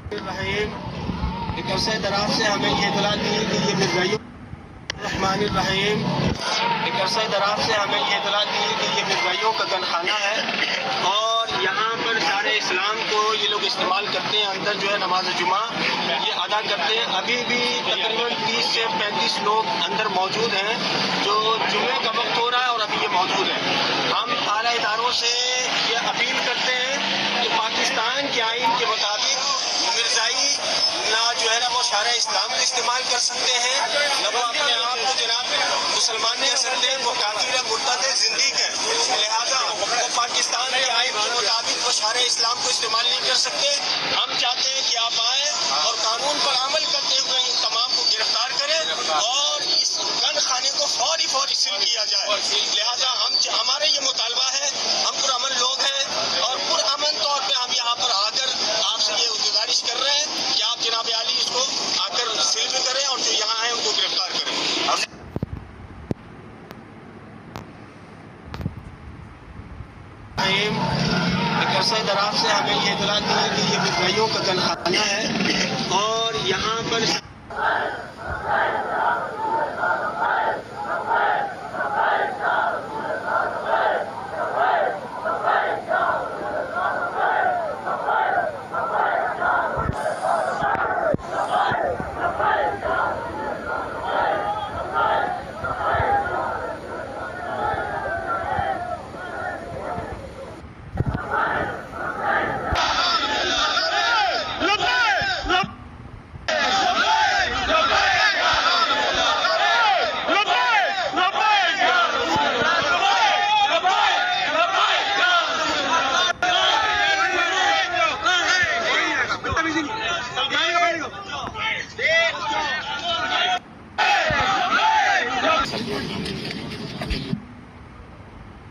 एक अरसे दराज से हमें ये इतला दी कि ये मिर्ज़ाइयों रहमानिर्रहीम एक अरसे दराज से हमें ये इतला दी कि ये मिर्ज़ाइयों का गनखाना है और यहाँ पर सारे इस्लाम को ये लोग इस्तेमाल करते हैं। अंदर जो है नमाज जुमा ये अदा करते हैं। अभी भी तकरीबन 30 से 35 लोग अंदर मौजूद हैं जो जुमे का वक्त हो रहा है और अभी ये मौजूद है। हम आला इदारों से ये अपील करते हैं कि पाकिस्तान के आइन के मुताबिक मिर्ज़ाई ना जो है ना वो सारा इस्लाम को इस्तेमाल कर सकते हैं, न वो अपने आप को जनाब मुसलमान कह सकते हैं। वो काफिर है, मुर्तद है, जिंदीक है। लिहाजा वो पाकिस्तान के आइन के मुताबिक वो सारे इस्लाम को इस्तेमाल नहीं कर सकते। हम चाहते हैं कि आप आए और कानून पर अमल करते हुए इन तमाम को गिरफ्तार करें और इस गन खाने को फौरी सील किया जाए। लिहाजा हमारे ये मुतालबा है, हम पुरअमन लोग हैं और पुरअमन तौर पर हम यहाँ पर आकर आपसे ये गुजारिश कर रहे हैं कि आप जनाब आली इसको आकर सील भी करें और जो यहाँ है उनको गिरफ्तार करें। एक अरसे दराज से हमें ये इतला दी कि ये मिर्ज़ाइयों का गनखाना है और यहाँ पर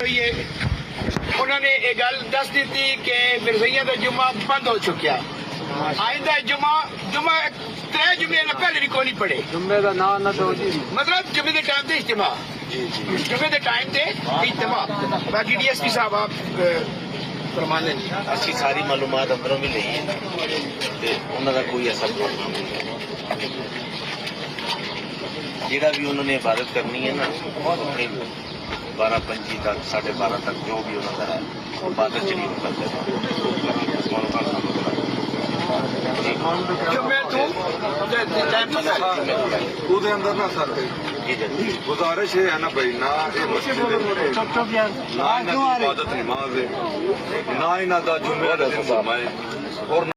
ये उन्होंने एक गल दस दी थी कि मिर्ज़ाइयां का जुम्मा बंद हो चुका। आइंदा जुम्मा 3 जुम्मे ना पहले भी कोई पड़े जुम्मे का ना दो जी, मतलब जुम्मे के टाइम से इज्तिमा, जुम्मे के टाइम से इज्तिमा। बाकी DSP साहब आप फरमाने असि सारी मालूमात अंदरों भी नहीं है ते उन्होंने कोई ऐसा प्रॉब्लम नहीं है। जेड़ा भी उन्होंने इबादत करनी है ना अपनी 12-25 तक 12:30 तक जो भी उन्होंने है इबादत जरूर करते हैं। अंदर ना सर गुजारिश है ना भाई ना इबादत नमाज है ना इन्हों का जुम्मे और